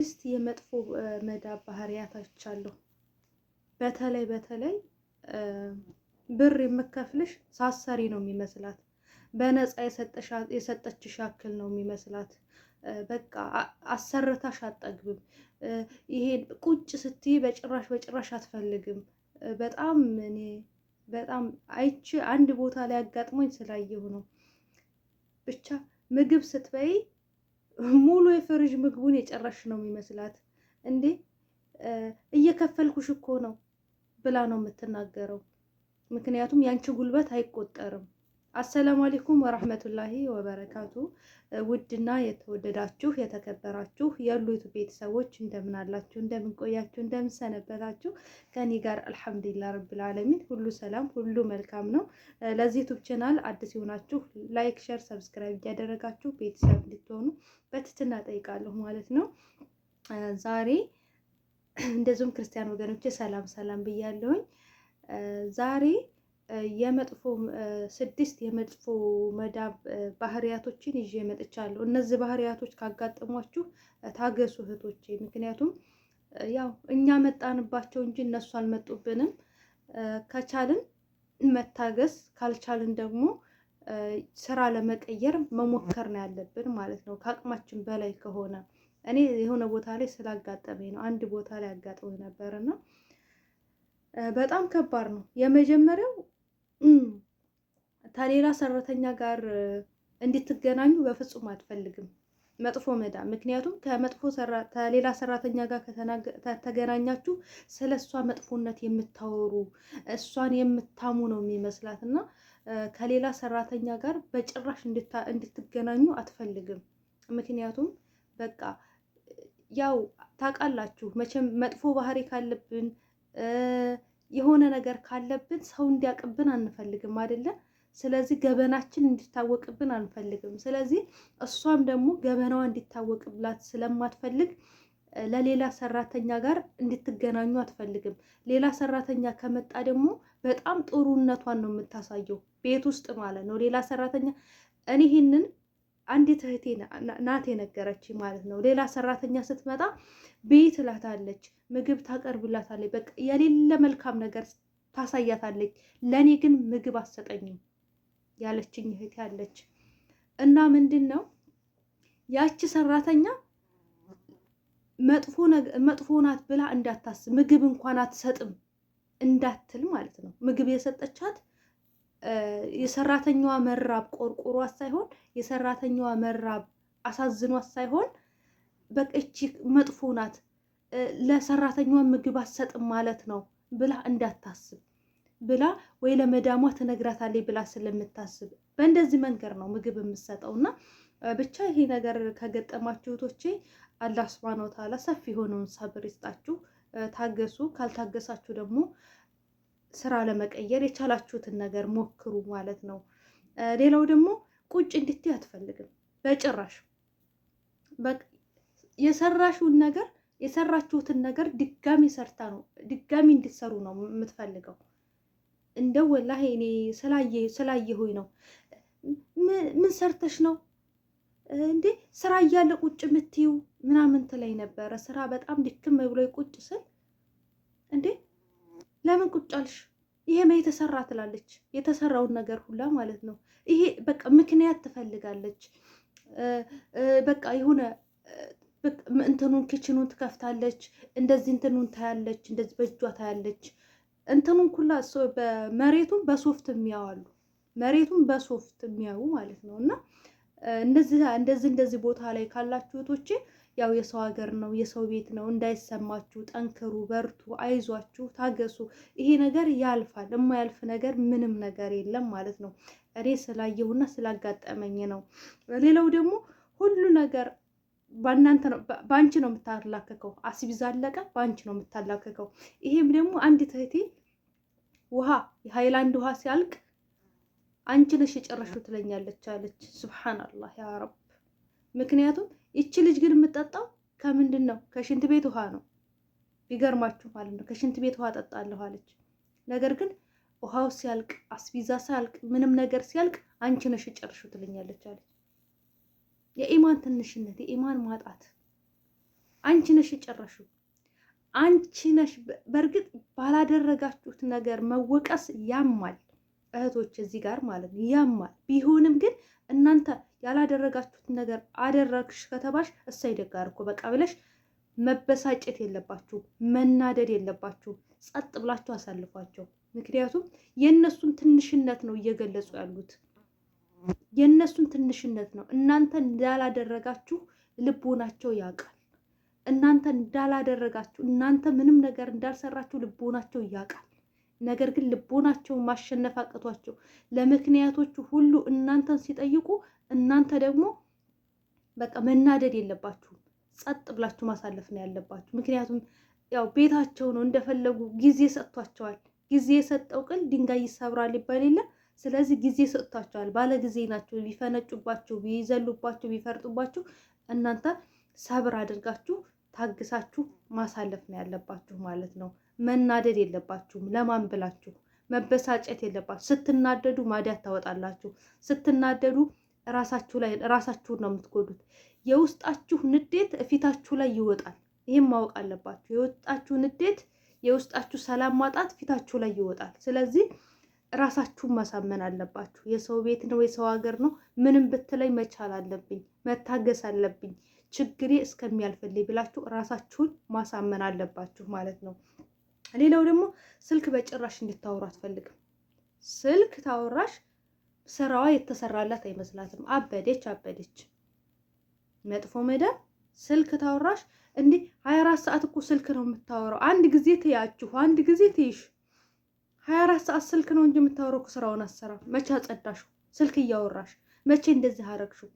እስቲ የመጥፎ መዳብ ባህሪያቶች አሉ። በተለይ ብር የምከፍልሽ ሳሰሪ ነው የሚመስላት። በነፃ የሰጠችሽ ያክል ነው የሚመስላት። በቃ አሰርታሽ አጠግብም። ይሄ ቁጭ ስትይ በጭራሽ አትፈልግም። በጣም አይቼ አንድ ቦታ ላይ አጋጥሞኝ ስላየሁ ነው። ብቻ ምግብ ስትበይ ሙሉ የፍሪጅ ምግቡን የጨረሽ ነው የሚመስላት። እንዴ እየከፈልኩሽ እኮ ነው ብላ ነው የምትናገረው። ምክንያቱም ያንቺ ጉልበት አይቆጠርም። አሰላሙ አለይኩም ወራህመቱላሂ ወበረካቱ። ውድና የተወደዳችሁ የተከበራችሁ የሉት ቤተሰቦች እንደምን አላችሁ? እንደምን ቆያችሁ? እንደምን ሰነበታችሁ? ከኔ ጋር አልሐምዱሊላህ ረብል ዓለሚን ሁሉ ሰላም፣ ሁሉ መልካም ነው። ለዚህ ዩቲዩብ ቻናል አዲስ የሆናችሁ ላይክ፣ ሼር፣ ሰብስክራይብ እያደረጋችሁ ቤተሰብ እንድትሆኑ በትህትና ጠይቃለሁ ማለት ነው። ዛሬ እንደዚሁም ክርስቲያን ወገኖቼ ሰላም ብያለሁኝ። ዛሬ ስድስት የመጥፎ መዳብ ባህሪያቶችን ይዤ መጥቻለሁ። እነዚህ ባህሪያቶች ካጋጠሟችሁ ታገሱ እህቶቼ። ምክንያቱም ያው እኛ መጣንባቸው እንጂ እነሱ አልመጡብንም። ከቻልን መታገስ፣ ካልቻልን ደግሞ ስራ ለመቀየር መሞከር ነው ያለብን ማለት ነው። ከአቅማችን በላይ ከሆነ እኔ የሆነ ቦታ ላይ ስላጋጠመኝ ነው። አንድ ቦታ ላይ አጋጥሞኝ ነበርና በጣም ከባድ ነው። የመጀመሪያው ከሌላ ሰራተኛ ጋር እንድትገናኙ በፍጹም አትፈልግም መጥፎ መዳብ። ምክንያቱም ከሌላ ሰራተኛ ጋር ከተገናኛችሁ ስለ እሷ መጥፎነት የምታወሩ እሷን የምታሙ ነው የሚመስላት እና ከሌላ ሰራተኛ ጋር በጭራሽ እንድትገናኙ አትፈልግም። ምክንያቱም በቃ ያው ታውቃላችሁ መቼም መጥፎ ባህሪ ካለብን የሆነ ነገር ካለብን ሰው እንዲያውቅብን አንፈልግም አይደለ? ስለዚህ ገበናችን እንዲታወቅብን አንፈልግም። ስለዚህ እሷም ደግሞ ገበናዋ እንዲታወቅብላት ስለማትፈልግ ለሌላ ሰራተኛ ጋር እንድትገናኙ አትፈልግም። ሌላ ሰራተኛ ከመጣ ደግሞ በጣም ጥሩነቷን ነው የምታሳየው ቤት ውስጥ ማለት ነው። ሌላ ሰራተኛ እኔ ይሄንን አንዲት እህቴ ናት የነገረችኝ ማለት ነው። ሌላ ሰራተኛ ስትመጣ ቤት እላታለች፣ ምግብ ታቀርብላታለች፣ በቃ የሌለ መልካም ነገር ታሳያታለች። ለኔ ግን ምግብ አትሰጠኝም ያለችኝ እህቴ አለች። እና ምንድን ነው ያቺ ሰራተኛ መጥፎ ናት ብላ እንዳታስብ፣ ምግብ እንኳን አትሰጥም እንዳትል ማለት ነው። ምግብ የሰጠቻት የሰራተኛዋ መራብ ቆርቆሯት ሳይሆን የሰራተኛዋ መራብ አሳዝኗት ሳይሆን በቃ እቺ መጥፎ ናት ለሰራተኛዋ ምግብ አትሰጥም ማለት ነው ብላ እንዳታስብ ብላ ወይ ለመዳሟ ትነግራታለች ብላ ስለምታስብ በእንደዚህ መንገድ ነው ምግብ የምትሰጠው። እና ብቻ ይሄ ነገር ከገጠማችሁ እህቶቼ አላህ ሱብሃነሁ ወተዓላ ሰፊ የሆነውን ሰብር ይስጣችሁ። ታገሱ። ካልታገሳችሁ ደግሞ ስራ ለመቀየር የቻላችሁትን ነገር ሞክሩ ማለት ነው። ሌላው ደግሞ ቁጭ እንድትይ አትፈልግም በጭራሽ። በቃ የሰራችሁትን ነገር ድጋሚ እንድትሰሩ ነው የምትፈልገው። እንደው ወላሂ እኔ ስላየሁኝ ነው። ምን ሰርተሽ ነው እንዴ ስራ እያለ ቁጭ የምትይው ምናምን ትለኝ ነበረ። ስራ በጣም ድክም ብሎ ቁጭ ስል እንዴ ለምን ቁጭ አልሽ? ይሄማ የተሰራ ትላለች። የተሰራውን ነገር ሁላ ማለት ነው። ይሄ በቃ ምክንያት ትፈልጋለች። በቃ የሆነ እንትኑን ኪችኑን ትከፍታለች፣ እንደዚህ እንትኑን ታያለች፣ እንደዚህ በእጇ ታያለች። እንትኑን ኩላ በመሬቱን በሶፍት የሚያዋሉ መሬቱን በሶፍት የሚያዩ ማለት ነው። እና እንደዚህ ቦታ ላይ ካላችሁ እህቶቼ ያው የሰው ሀገር ነው፣ የሰው ቤት ነው። እንዳይሰማችሁ ጠንክሩ፣ በርቱ፣ አይዟችሁ፣ ታገሱ። ይሄ ነገር ያልፋል። የማያልፍ ነገር ምንም ነገር የለም ማለት ነው። እኔ ስላየሁና ስላጋጠመኝ ነው። ሌላው ደግሞ ሁሉ ነገር በአንቺ ነው የምታላከከው። አስቢዛ አለቀ፣ በአንቺ ነው የምታላከከው። ይሄም ደግሞ አንዲት እህቴ የሃይላንድ ውሃ ሲያልቅ አንቺ ነሽ የጨረሽው ትለኛለች አለች። ሱብሃንአላህ ያ ረብ። ምክንያቱም ይቺ ልጅ ግን የምጠጣው ከምንድን ነው? ከሽንት ቤት ውሃ ነው። ቢገርማችሁ ማለት ነው። ከሽንት ቤት ውሃ ጠጣለሁ አለች። ነገር ግን ውሃው ሲያልቅ፣ አስቢዛ ሲያልቅ፣ ምንም ነገር ሲያልቅ አንቺ ነሽ የጨረሽው ትለኛለች አለች። የኢማን ትንሽነት፣ የኢማን ማጣት አንቺ ነሽ የጨረሽው፣ አንቺ ነሽ። በእርግጥ ባላደረጋችሁት ነገር መወቀስ ያማል እህቶች፣ እዚህ ጋር ማለት ነው ያማል። ቢሆንም ግን እናንተ ያላደረጋችሁት ነገር አደረግሽ ከተባሽ እሰይ ደጋር እኮ በቃ ብለሽ መበሳጨት የለባችሁም፣ መናደድ የለባችሁም። ጸጥ ብላችሁ አሳልፏቸው። ምክንያቱም የእነሱን ትንሽነት ነው እየገለጹ ያሉት፣ የእነሱን ትንሽነት ነው። እናንተ እንዳላደረጋችሁ ልቦናቸው ያውቃል። እናንተ እንዳላደረጋችሁ፣ እናንተ ምንም ነገር እንዳልሰራችሁ ልቦናቸው ያውቃል። ነገር ግን ልቦናቸውን ማሸነፍ አቅቷቸው ለምክንያቶቹ ሁሉ እናንተን ሲጠይቁ፣ እናንተ ደግሞ በቃ መናደድ የለባችሁም። ጸጥ ብላችሁ ማሳለፍ ነው ያለባችሁ። ምክንያቱም ያው ቤታቸው ነው፣ እንደፈለጉ ጊዜ ሰጥቷቸዋል። ጊዜ የሰጠው ቅል ድንጋይ ይሰብራል ይባል የለ። ስለዚህ ጊዜ ሰጥቷቸዋል። ባለ ጊዜ ናቸው። ቢፈነጩባችሁ፣ ቢይዘሉባችሁ፣ ቢፈርጡባችሁ እናንተ ሰብር አድርጋችሁ ታግሳችሁ ማሳለፍ ነው ያለባችሁ ማለት ነው። መናደድ የለባችሁም። ለማን ብላችሁ መበሳጨት የለባችሁ። ስትናደዱ ማዲያት ታወጣላችሁ። ስትናደዱ ራሳችሁን ነው የምትጎዱት። የውስጣችሁ ንዴት ፊታችሁ ላይ ይወጣል። ይህም ማወቅ አለባችሁ። የውስጣችሁ ንዴት፣ የውስጣችሁ ሰላም ማጣት ፊታችሁ ላይ ይወጣል። ስለዚህ ራሳችሁን ማሳመን አለባችሁ። የሰው ቤት ነው፣ የሰው ሀገር ነው። ምንም ብትለይ መቻል አለብኝ፣ መታገስ አለብኝ፣ ችግሬ እስከሚያልፍልኝ ብላችሁ ራሳችሁን ማሳመን አለባችሁ ማለት ነው። ሌላው ደግሞ ስልክ በጭራሽ እንድታወሩ አትፈልግም። ስልክ ታወራሽ ስራዋ የተሰራላት አይመስላትም። አበደች። መጥፎ መዳም ስልክ ታወራሽ እንዲህ 24 ሰዓት እኮ ስልክ ነው የምታወራው። አንድ ጊዜ ትያችሁ፣ አንድ ጊዜ ትይሽ 24 ሰዓት ስልክ ነው እንጂ የምታወራው ስራውን አሰራም። መቼ አጸዳሽው? ስልክ እያወራሽ መቼ እንደዚህ አረግሽው?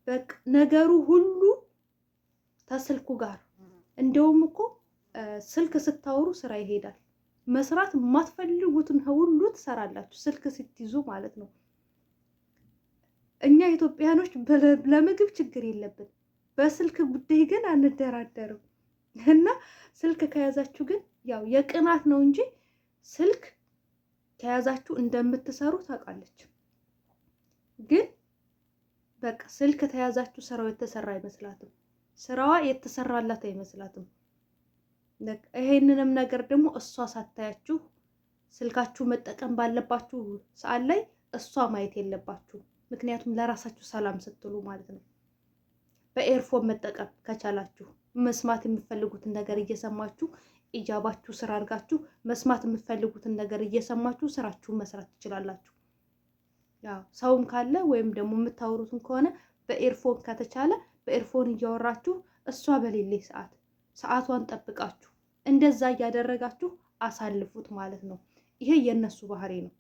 በቃ ነገሩ ሁሉ ተስልኩ ጋር። እንደውም እኮ ስልክ ስታወሩ ስራ ይሄዳል። መስራት የማትፈልጉትን ሁሉ ትሰራላችሁ ስልክ ስትይዙ ማለት ነው። እኛ ኢትዮጵያኖች ለምግብ ችግር የለብን፣ በስልክ ጉዳይ ግን አንደራደርም። እና ስልክ ከያዛችሁ ግን ያው የቅናት ነው እንጂ ስልክ ከያዛችሁ እንደምትሰሩ ታውቃለች። ግን በቃ ስልክ ተያዛችሁ ስራው የተሰራ አይመስላትም፣ ስራዋ የተሰራላት አይመስላትም። ይሄንንም ነገር ደግሞ እሷ ሳታያችሁ ስልካችሁ መጠቀም ባለባችሁ ሰዓት ላይ እሷ ማየት የለባችሁ። ምክንያቱም ለራሳችሁ ሰላም ስትሉ ማለት ነው። በኤርፎን መጠቀም ከቻላችሁ መስማት የምትፈልጉትን ነገር እየሰማችሁ ኢጃባችሁ ስራ አድርጋችሁ መስማት የምትፈልጉትን ነገር እየሰማችሁ ስራችሁን መስራት ትችላላችሁ። ያው ሰውም ካለ ወይም ደግሞ የምታወሩትን ከሆነ በኤርፎን ከተቻለ በኤርፎን እያወራችሁ እሷ በሌሌ ሰዓቷን ጠብቃችሁ እንደዛ እያደረጋችሁ አሳልፉት ማለት ነው። ይሄ የነሱ ባህሪ ነው።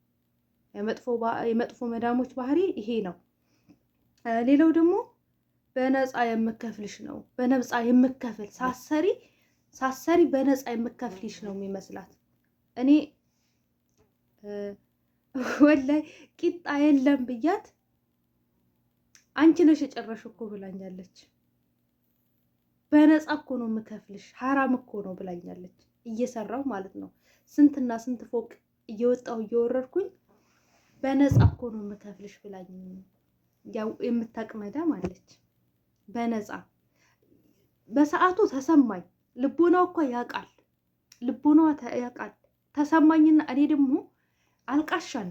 የመጥፎ መዳሞች ባህሪ ይሄ ነው። ሌላው ደግሞ በነፃ የምከፍልሽ ነው። በነፃ የምከፍል ሳሰሪ በነፃ የምከፍልሽ ነው የሚመስላት። እኔ ወላይ ቂጣ የለም ብያት አንቺ ነሽ የጨረሽው እኮ ብላኛለች። በነፃ እኮ ነው የምከፍልሽ፣ ሐራም እኮ ነው ብላኛለች። እየሰራው ማለት ነው። ስንትና ስንት ፎቅ እየወጣው እየወረድኩኝ በነፃ እኮ ነው የምከፍልሽ ብላኝ ያው የምታቅመዳም አለች። በነፃ በሰዓቱ ተሰማኝ። ልቦናው እኮ ያውቃል፣ ልቦናዋ ያውቃል። ተሰማኝና እኔ ደግሞ አልቃሻን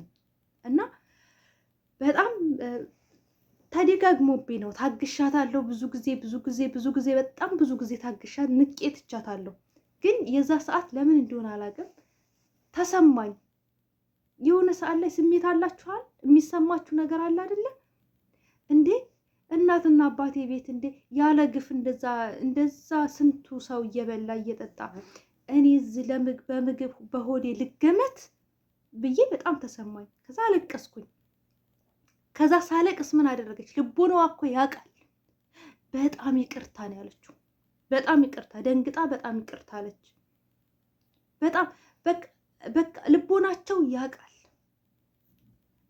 እና በጣም ተደጋግሞብኝ ነው። ታግሻታለሁ ብዙ ጊዜ በጣም ብዙ ጊዜ ታግሻት ንቄ ትቻታለሁ። ግን የዛ ሰዓት ለምን እንደሆነ አላውቅም ተሰማኝ። የሆነ ሰዓት ላይ ስሜት አላችኋል፣ የሚሰማችሁ ነገር አለ አይደለ እንዴ? እናትና አባቴ ቤት እንዴ ያለ ግፍ እንደዛ ስንቱ ሰው እየበላ እየጠጣ እኔ እዚህ በምግብ በሆዴ ልገመት ብዬ በጣም ተሰማኝ። ከዛ አለቀስኩኝ። ከዛ ሳለቅስ ምን አደረገች? ልቦናዋ እኮ ያውቃል። በጣም ይቅርታ ነው ያለችው። በጣም ይቅርታ ደንግጣ በጣም ይቅርታ አለች። በጣም በቃ ልቦናቸው ያውቃል።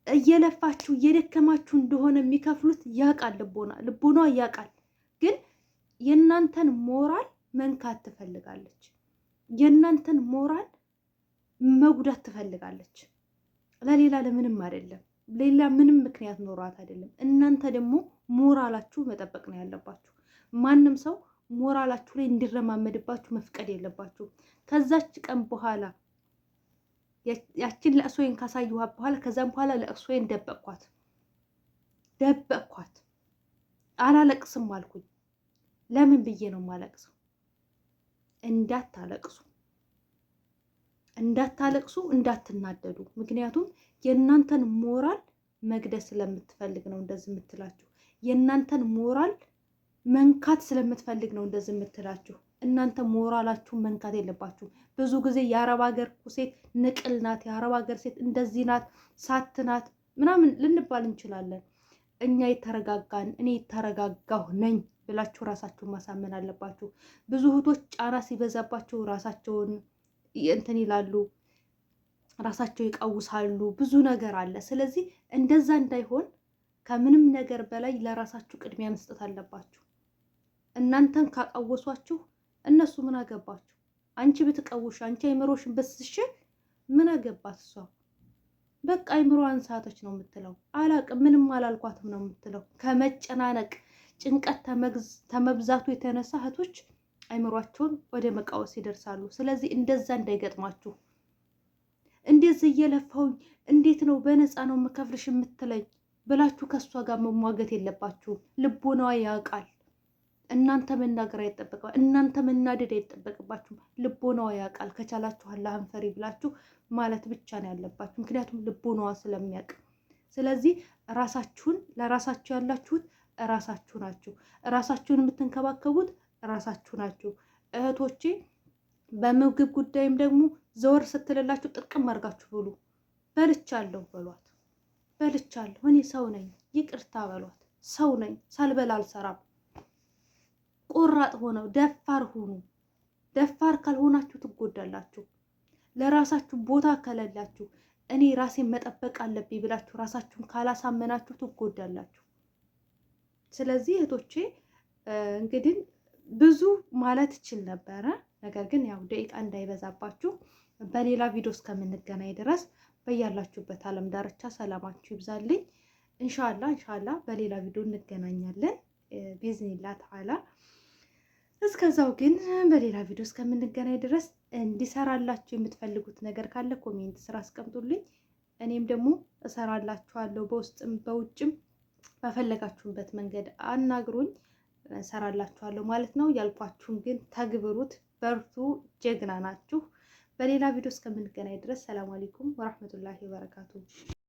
እየለፋችሁ እየደከማችሁ እንደሆነ የሚከፍሉት ያውቃል። ልቦናዋ ያውቃል። ግን የእናንተን ሞራል መንካት ትፈልጋለች። የእናንተን ሞራል መጉዳት ትፈልጋለች። ለሌላ ለምንም አይደለም። ሌላ ምንም ምክንያት ኖሯት አይደለም። እናንተ ደግሞ ሞራላችሁ መጠበቅ ነው ያለባችሁ። ማንም ሰው ሞራላችሁ ላይ እንዲረማመድባችሁ መፍቀድ የለባችሁ። ከዛች ቀን በኋላ ያችን ለቅሶዬን ካሳየኋት በኋላ ከዛም በኋላ ለቅሶዬን ደበቅኳት። አላለቅስም አልኩኝ። ለምን ብዬ ነው የማለቅሰው? እንዳታለቅሱ እንዳትናደዱ። ምክንያቱም የእናንተን ሞራል መግደል ስለምትፈልግ ነው እንደዚህ የምትላችሁ። የእናንተን ሞራል መንካት ስለምትፈልግ ነው እንደዚህ የምትላችሁ። እናንተ ሞራላችሁን መንካት የለባችሁ። ብዙ ጊዜ የአረብ ሀገር ሴት ንቅል ናት፣ የአረብ ሀገር ሴት እንደዚህ ናት፣ ሳት ናት ምናምን ልንባል እንችላለን። እኛ የተረጋጋን እኔ የተረጋጋሁ ነኝ ብላችሁ ራሳችሁን ማሳመን አለባችሁ። ብዙ እህቶች ጫና ሲበዛባቸው ራሳቸውን እንትን ይላሉ፣ ራሳቸው ይቀውሳሉ። ብዙ ነገር አለ። ስለዚህ እንደዛ እንዳይሆን ከምንም ነገር በላይ ለራሳችሁ ቅድሚያ መስጠት አለባችሁ። እናንተን ካቀወሷችሁ እነሱ ምን አገባችሁ? አንቺ ብትቀውሽ፣ አንቺ አይምሮሽን በስሽ ምን አገባት እሷ? በቃ አይምሮዋን ሳተች ነው የምትለው። አላቅም ምንም አላልኳትም ነው የምትለው። ከመጨናነቅ ጭንቀት ተመብዛቱ የተነሳ እህቶች አይምሯቸውን ወደ መቃወስ ይደርሳሉ። ስለዚህ እንደዛ እንዳይገጥማችሁ። እንደዚህ እየለፋውኝ እንዴት ነው በነፃ ነው የምከፍልሽ የምትለኝ ብላችሁ ከእሷ ጋር መሟገት የለባችሁም። ልቦናዋ ያውቃል። እናንተ መናገር አይጠበቅባችሁም። እናንተ መናደድ አይጠበቅባችሁም። ልቦናዋ ያውቃል። ከቻላችሁ አላህን ፈሪ ብላችሁ ማለት ብቻ ነው ያለባችሁ። ምክንያቱም ልቦናዋ ስለሚያውቅ። ስለዚህ ራሳችሁን ለራሳችሁ ያላችሁት ራሳችሁ ናችሁ። ራሳችሁን የምትንከባከቡት ራሳችሁ ናችሁ። እህቶቼ በምግብ ጉዳይም ደግሞ ዘወር ስትልላችሁ ጥርቅም አድርጋችሁ ብሉ። በልቻለሁ በሏት። በልቻለሁ እኔ ሰው ነኝ ይቅርታ በሏት። ሰው ነኝ ሳልበላ አልሰራም። ቆራጥ ሆነው ደፋር ሁኑ። ደፋር ካልሆናችሁ ትጎዳላችሁ። ለራሳችሁ ቦታ ከሌላችሁ እኔ ራሴን መጠበቅ አለብኝ ብላችሁ ራሳችሁን ካላሳመናችሁ ትጎዳላችሁ። ስለዚህ እህቶቼ እንግዲህ ብዙ ማለት እችል ነበረ፣ ነገር ግን ያው ደቂቃ እንዳይበዛባችሁ በሌላ ቪዲዮ እስከምንገናኝ ድረስ በያላችሁበት ዓለም ዳርቻ ሰላማችሁ ይብዛልኝ። ኢንሻአላ በሌላ ቪዲዮ እንገናኛለን ቢዝኒላህ ተዓላ። እስከዛው ግን በሌላ ቪዲዮ እስከምንገናኝ ድረስ እንዲሰራላችሁ የምትፈልጉት ነገር ካለ ኮሜንት ስራ አስቀምጡልኝ። እኔም ደግሞ እሰራላችኋለሁ። በውስጥም በውጭም በፈለጋችሁበት መንገድ አናግሩኝ፣ እሰራላችኋለሁ ማለት ነው። ያልኳችሁን ግን ተግብሩት። በርቱ፣ ጀግና ናችሁ። በሌላ ቪዲዮ እስከምንገናኝ ድረስ ሰላም አለይኩም ወራህመቱላሂ ወበረካቱ።